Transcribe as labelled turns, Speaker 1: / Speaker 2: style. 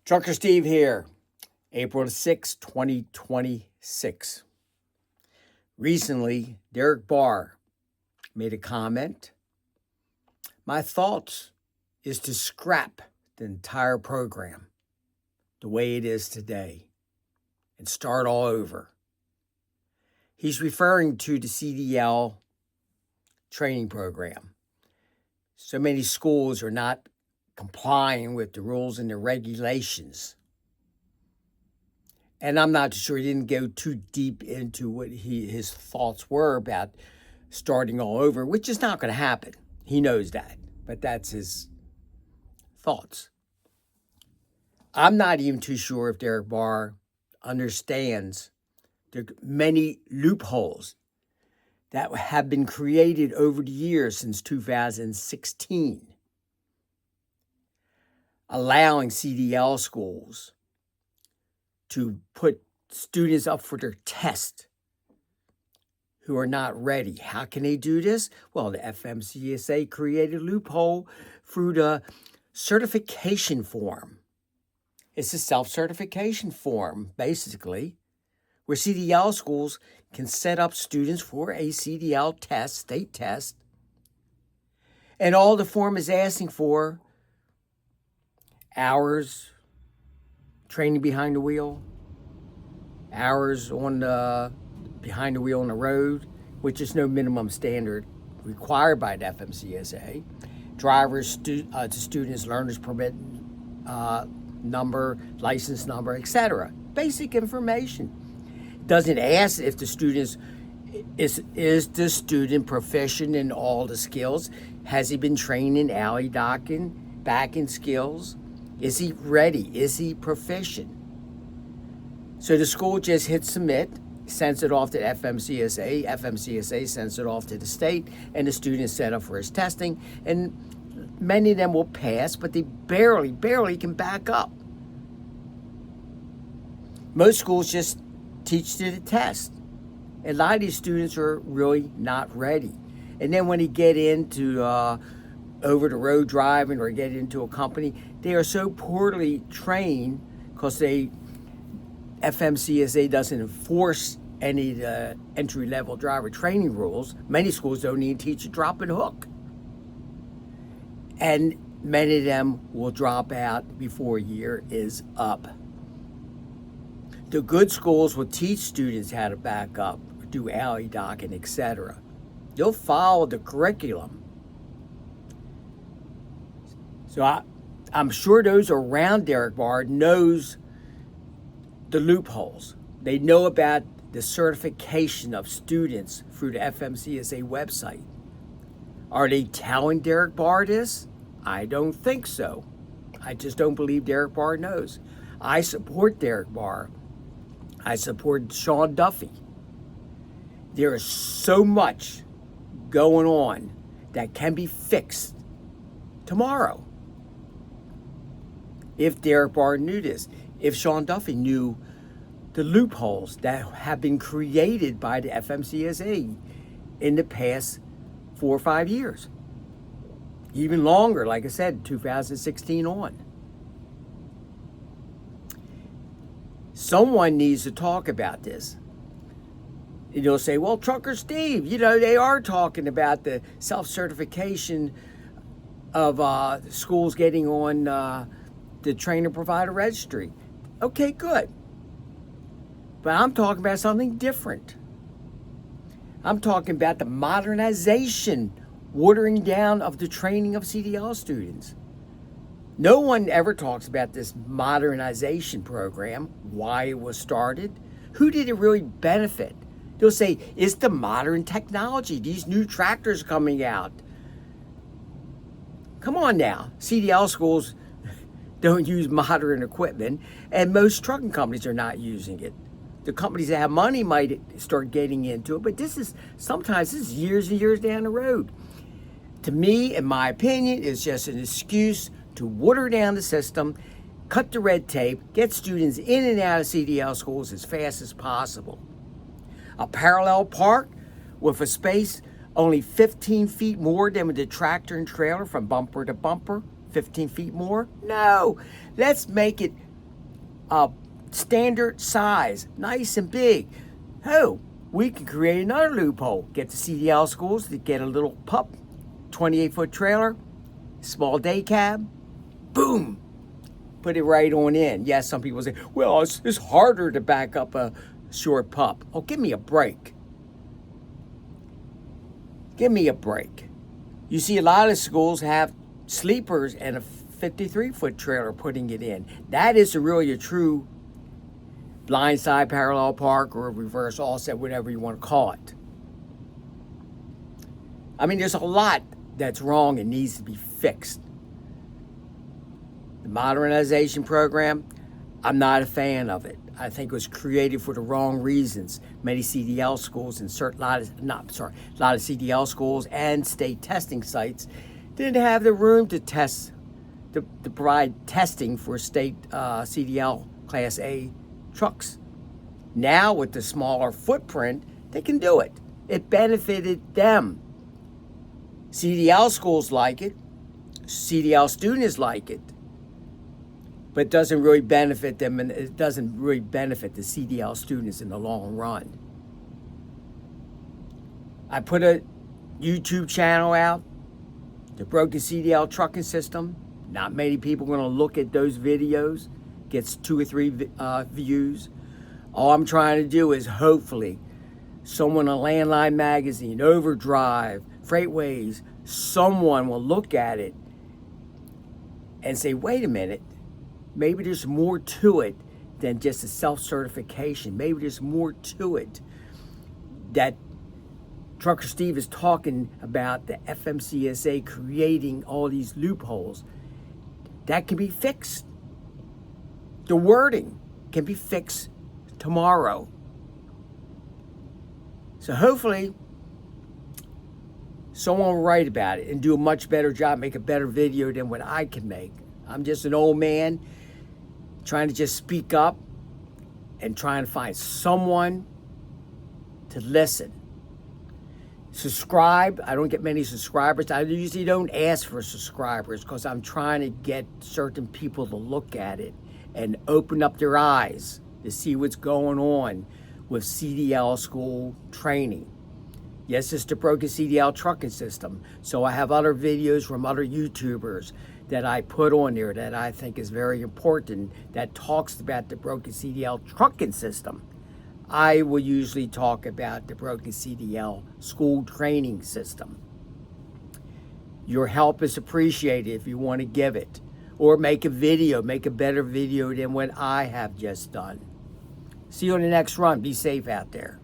Speaker 1: Trucker Steve here, April 6, 2026. Recently, Derek Barr made a comment. My thoughts is to scrap the entire program the way it is today and start all over. He's referring to the CDL training program. So many schools are not complying with the rules and the regulations. And I'm not sure, he didn't go too deep into what his thoughts were about starting all over, which is not going to happen. He knows that, but that's his thoughts. I'm not even too sure if Derek Barr understands the many loopholes that have been created over the years since 2016. Allowing CDL schools to put students up for their test who are not ready. How can they do this? Well, the FMCSA created a loophole through the certification form. It's a self-certification form, basically, where CDL schools can set up students for a CDL test, state test, and all the form is asking for hours training behind the wheel, hours on behind the wheel on the road, which is no minimum standard required by the FMCSA. Drivers to students, learner's permit number, license number, etc. Basic information. Doesn't ask if the students is the student proficient in all the skills. Has he been trained in alley docking, backing skills? Is he ready? Is he proficient? So the school just hits submit, sends it off to FMCSA. FMCSA sends it off to the state, and the student is set up for his testing. And many of them will pass, but they barely can back up. Most schools just teach to the test. And a lot of these students are really not ready. And then when they get into over-the-road driving or get into a company, they are so poorly trained because FMCSA doesn't enforce any of the entry-level driver training rules. Many schools don't even teach a drop and hook. And many of them will drop out before a year is up. The good schools will teach students how to back up, do alley docking, etc. They'll follow the curriculum. So I'm sure those around Derek Barr knows the loopholes. They know about the certification of students through the FMCSA website. Are they telling Derek Barr this? I don't think so. I just don't believe Derek Barr knows. I support Derek Barr. I support Sean Duffy. There is so much going on that can be fixed tomorrow. If Derek Barr knew this, if Sean Duffy knew the loopholes that have been created by the FMCSA in the past 4 or 5 years. Even longer, like I said, 2016 on. Someone needs to talk about this. You'll say, well, Trucker Steve, they are talking about the self-certification of schools getting on the trainer-provider registry. Okay, good. But I'm talking about something different. I'm talking about the modernization, watering down of the training of CDL students. No one ever talks about this modernization program, why it was started, who did it really benefit. They'll say, it's the modern technology, these new tractors coming out. Come on now, CDL schools don't use modern equipment, and most trucking companies are not using it. The companies that have money might start getting into it, but sometimes this is years and years down the road. To me, in my opinion, it's just an excuse to water down the system, cut the red tape, get students in and out of CDL schools as fast as possible. A parallel park with a space only 15 feet more than with the tractor and trailer from bumper to bumper, 15 feet more? No, let's make it standard size, nice and big. Oh, we can create another loophole. Get the CDL schools to get a little pup, 28-foot trailer, small day cab, boom, put it right on in. Yes, some people say, well, it's harder to back up a short pup. Oh, give me a break. Give me a break. You see a lot of schools have sleepers and a 53-foot trailer putting it in. That is really a true blindside parallel park or reverse offset, whatever you want to call it. I mean, there's a lot that's wrong and needs to be fixed. The modernization program, I'm not a fan of it. I think it was created for the wrong reasons. Many CDL schools and a lot of CDL schools and state testing sites didn't have the room to test, to provide testing for state CDL Class A trucks. Now with the smaller footprint, they can do it. It benefited them. CDL schools like it. CDL students like it. But it doesn't really benefit them, and it doesn't really benefit the CDL students in the long run. I put a YouTube channel out, the Broken CDL Trucking System. Not many people are going to look at those videos. Gets 2 or 3 views. All I'm trying to do is hopefully someone on Landline Magazine, Overdrive, Freightways, someone will look at it and say, wait a minute, maybe there's more to it than just a self-certification. Maybe there's more to it that Trucker Steve is talking about, the FMCSA creating all these loopholes. That can be fixed. The wording can be fixed tomorrow. So hopefully someone will write about it and do a much better job, make a better video than what I can make. I'm just an old man trying to just speak up and trying to find someone to listen. Subscribe. I don't get many subscribers. I usually don't ask for subscribers because I'm trying to get certain people to look at it and open up their eyes to see what's going on with CDL school training. Yes, it's the Broken CDL Trucking System. So I have other videos from other YouTubers that I put on there that I think is very important that talks about the Broken CDL Trucking System. I will usually talk about the Broken CDL School Training System. Your help is appreciated if you want to give it. Or make a video, make a better video than what I have just done. See you on the next run. Be safe out there.